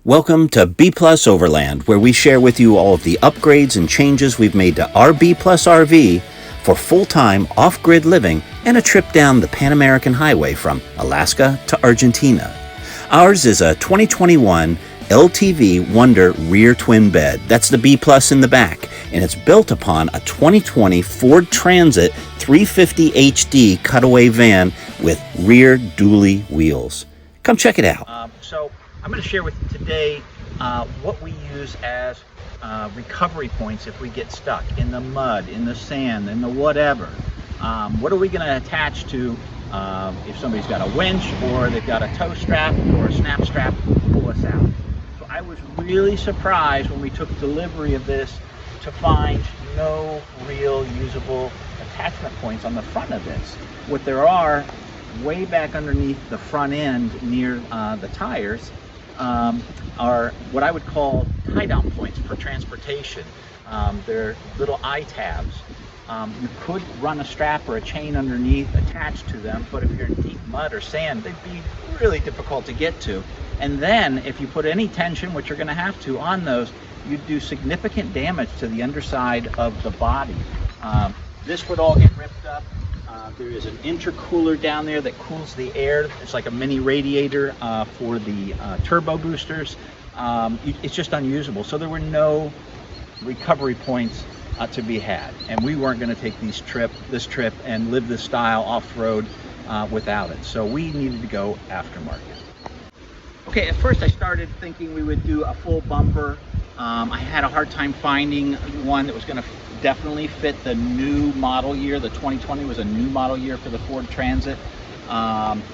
Welcome to B Plus Overland, where we share with you all of the upgrades and changes we've made to our B Plus RV for full-time off-grid living and a trip down the Pan American Highway from Alaska to Argentina. Ours is a 2021 LTV Wonder rear twin bed. That's the B Plus in the back, and it's built upon a 2020 Ford Transit 350 HD cutaway van with rear dully wheels. Come check it out. So I'm going to share with you today what we use as recovery points if we get stuck in the mud, in the sand, in the whatever. What are we going to attach to if somebody's got a winch or they've got a tow strap or a snap strap to pull us out? So I was really surprised when we took delivery of this to find no real usable attachment points on the front of this. What there are way back underneath the front end near the tires are what I would call tie-down points for transportation. They're little eye tabs. You could run a strap or a chain underneath attached to them, but if you're in deep mud or sand, they'd be really difficult to get to. And then if you put any tension, which you're going to have to, on those, you'd do significant damage to the underside of the body. This would all get ripped up. There is an intercooler down there that cools the air. It's like a mini radiator for the turbo boosters. It's just unusable. So there were no recovery points to be had. And we weren't going to take this trip and live this style off-road without it. So we needed to go aftermarket. Okay, at first I started thinking we would do a full bumper. I had a hard time finding one that was going to definitely fit the new model year. The 2020 was a new model year for the Ford Transit.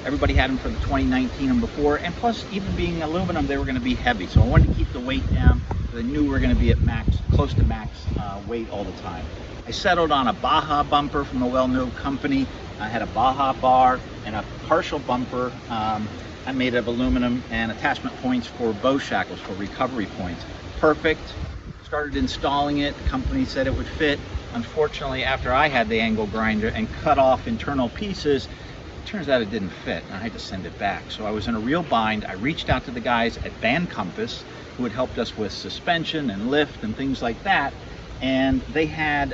Everybody had them for the 2019 and before, and plus, even being aluminum, they were going to be heavy. So I wanted to keep the weight down. I knew we were going to be at max, close to max weight all the time. I settled on a Baja bumper from a well-known company. I had a Baja bar and a partial bumper. I made of aluminum and attachment points for bow shackles for recovery points. Perfect. Started installing it. The company said it would fit. Unfortunately, after I had the angle grinder and cut off internal pieces, it turns out it didn't fit, and I had to send it back. So I was in a real bind. I reached out to the guys at Band Compass, who had helped us with suspension and lift and things like that, and they had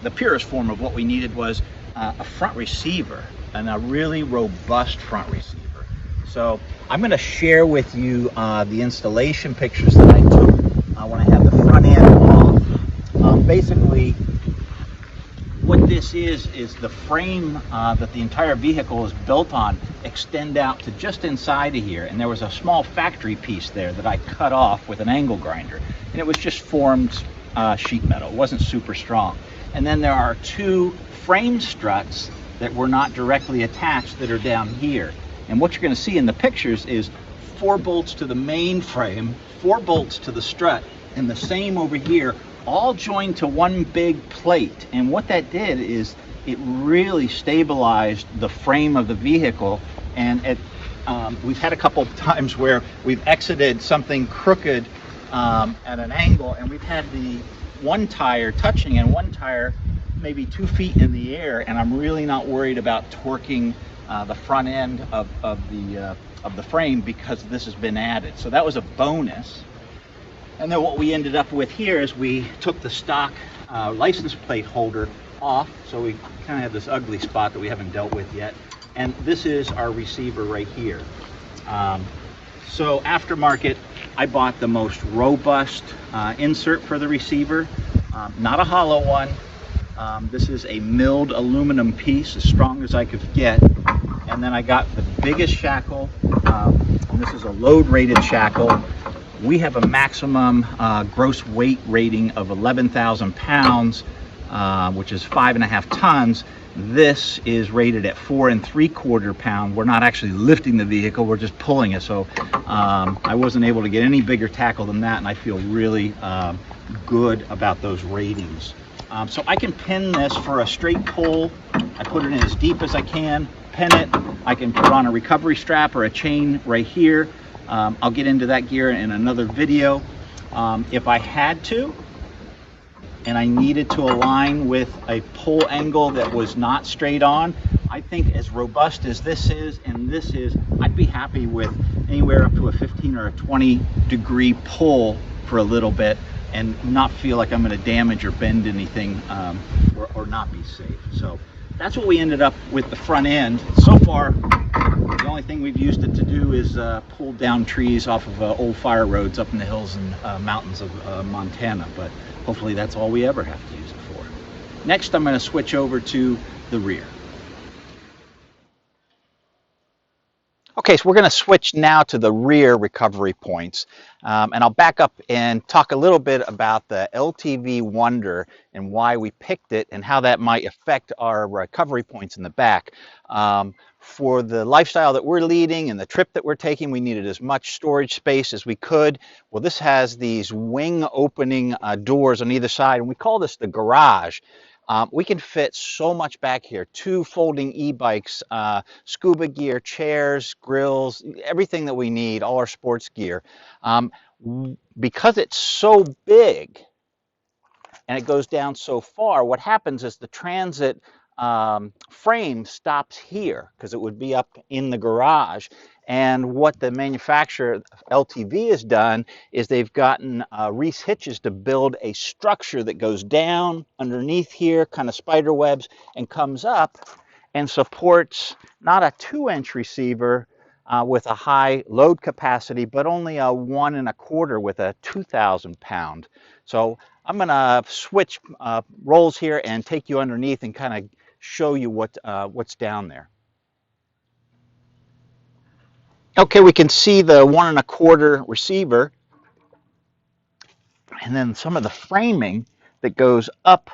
the purest form of what we needed was a front receiver, and a really robust front receiver. So I'm going to share with you the installation pictures that I took when I had the front end off. Basically, what this is the frame that the entire vehicle is built on extend out to just inside of here, and there was a small factory piece there that I cut off with an angle grinder, and it was just formed sheet metal. It wasn't super strong. And then there are two frame struts that were not directly attached that are down here. And what you're going to see in the pictures is 4 bolts to the main frame, 4 bolts to the strut, and the same over here, all joined to one big plate. And what that did is it really stabilized the frame of the vehicle. And we've had a couple of times where we've exited something crooked at an angle, and we've had the one tire touching and one tire maybe 2 feet in the air, and I'm really not worried about torquing the front end of the frame because this has been added. So that was a bonus. And then what we ended up with here is we took the stock license plate holder off, so we kind of have this ugly spot that we haven't dealt with yet. And this is our receiver right here. So aftermarket, I bought the most robust insert for the receiver, not a hollow one. This is a milled aluminum piece, as strong as I could get. And then I got the biggest shackle, and this is a load rated shackle. We have a maximum gross weight rating of 11,000 pounds, which is 5.5 tons. This is rated at 4 3/4 pounds. We're not actually lifting the vehicle, we're just pulling it. So I wasn't able to get any bigger tackle than that, and I feel really good about those ratings. So I can pin this for a straight pull. I put it in as deep as I can, pin it. I can put on a recovery strap or a chain right here. I'll get into that gear in another video. If I had to, and I needed to align with a pull angle that was not straight on, I think as robust as this is and this is, I'd be happy with anywhere up to a 15 or a 20 degree pull for a little bit and not feel like I'm going to damage or bend anything, or not be safe. So that's what we ended up with the front end. So far, the only thing we've used it to do is pull down trees off of old fire roads up in the hills and mountains of Montana, but hopefully that's all we ever have to use it for. Next, I'm going to switch over to the rear. Okay, so we're going to switch now to the rear recovery points, and I'll back up and talk a little bit about the LTV Wonder and why we picked it and how that might affect our recovery points in the back. For the lifestyle that we're leading and the trip that we're taking, we needed as much storage space as we could. Well, this has these wing opening doors on either side, and we call this the garage. We can fit so much back here: 2 folding e-bikes, scuba gear, chairs, grills, everything that we need, all our sports gear. Because it's so big and it goes down so far, what happens is the transit frame stops here because it would be up in the garage. And what the manufacturer LTV has done is they've gotten Reese hitches to build a structure that goes down underneath here, kind of spider webs, and comes up and supports not a 2-inch receiver with a high load capacity, but only a 1 1/4 with a 2,000 pound. So I'm going to switch roles here and take you underneath and kind of show you what's down there. Okay, we can see the 1 1/4 receiver, and then some of the framing that goes up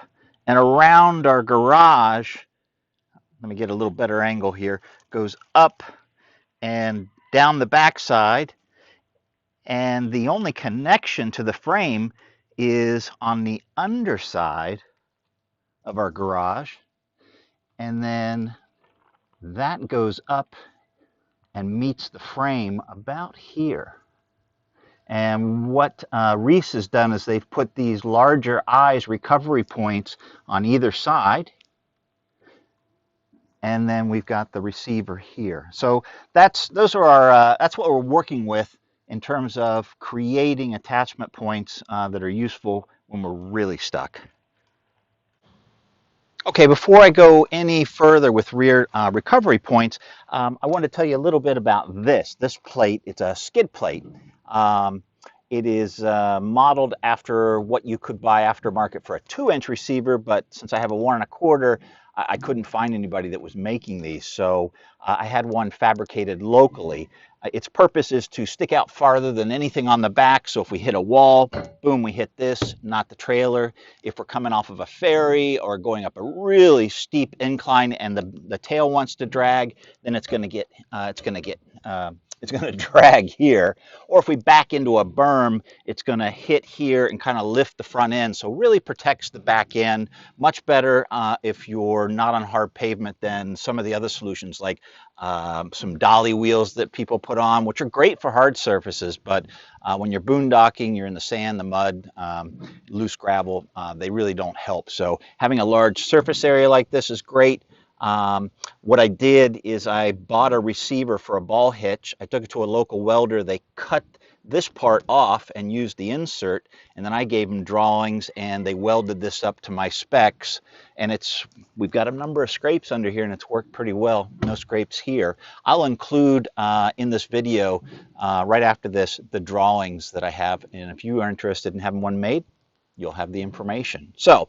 and around our garage. Let me get a little better angle here. Goes up and down the backside, and the only connection to the frame is on the underside of our garage, and then that goes up and meets the frame about here. And what Reese has done is they've put these larger eyes recovery points on either side, and then we've got the receiver here. So that's what we're working with in terms of creating attachment points that are useful when we're really stuck. Okay, before I go any further with rear recovery points, I want to tell you a little bit about this plate. It's a skid plate. It is modeled after what you could buy aftermarket for a 2-inch receiver, but since I have a 1 1/4, I couldn't find anybody that was making these, so I had one fabricated locally. Its purpose is to stick out farther than anything on the back, so if we hit a wall, boom, we hit this, not the trailer. If we're coming off of a ferry or going up a really steep incline and the tail wants to drag, then it's going to drag here. Or if we back into a berm, it's going to hit here and kind of lift the front end. So really protects the back end. Much better if you're not on hard pavement than some of the other solutions, like some dolly wheels that people put on, which are great for hard surfaces, but when you're boondocking, you're in the sand, the mud, loose gravel, they really don't help. So having a large surface area like this is great. What I did is I bought a receiver for a ball hitch. I took it to a local welder. They cut this part off and used the insert, and then I gave them drawings and they welded this up to my specs, and we've got a number of scrapes under here and it's worked pretty well. No scrapes here. I'll include in this video right after this the drawings that I have, and if you are interested in having one made, you'll have the information. So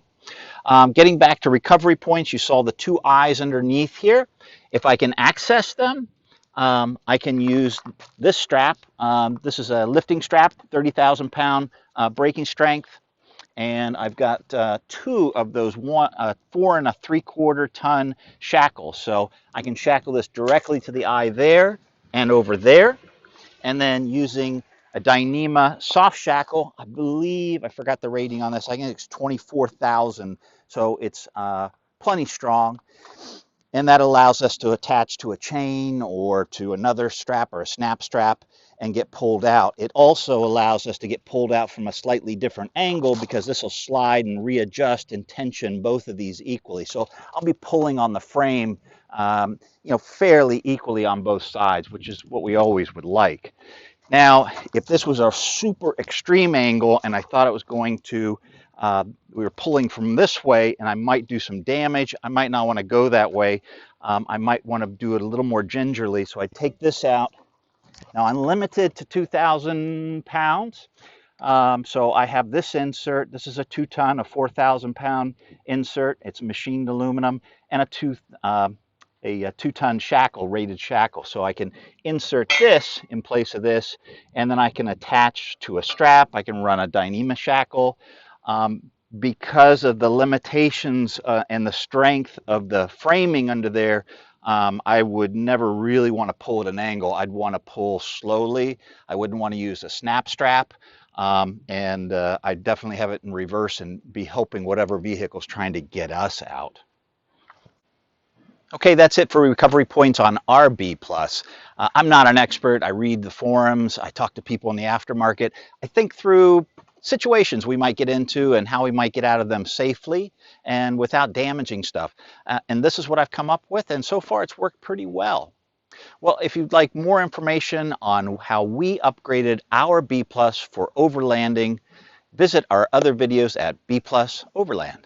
getting back to recovery points, you saw the 2 eyes underneath here. If I can access them, I can use this strap. This is a lifting strap, 30,000 pound braking strength. And I've got 2 of those 4 3/4 ton shackles. So I can shackle this directly to the eye there and over there. And then using a Dyneema soft shackle, I believe, I forgot the rating on this, I think it's 24,000. So it's plenty strong. And that allows us to attach to a chain or to another strap or a snap strap. and get pulled out. It also allows us to get pulled out from a slightly different angle because this will slide and readjust and tension both of these equally. So I'll be pulling on the frame fairly equally on both sides, which is what we always would like. Now, if this was a super extreme angle and I thought it was going to, we were pulling from this way and I might do some damage, I might not want to go that way. I might want to do it a little more gingerly. So I take this out. Now I'm limited to 2,000 pounds. So I have this insert. This is a 2-ton, a 4,000-pound insert. It's machined aluminum and a 2-ton shackle, rated shackle. So I can insert this in place of this, and then I can attach to a strap. I can run a Dyneema shackle. Because of the limitations and the strength of the framing under there, I would never really want to pull at an angle. I'd want to pull slowly. I wouldn't want to use a snap strap. I'd definitely have it in reverse and be helping whatever vehicle's trying to get us out. Okay, that's it for recovery points on RB Plus. I'm not an expert. I read the forums. I talk to people in the aftermarket. I think through situations we might get into and how we might get out of them safely and without damaging stuff. And this is what I've come up with, and so far it's worked pretty well. Well, if you'd like more information on how we upgraded our B Plus for overlanding, visit our other videos at B Plus Overland.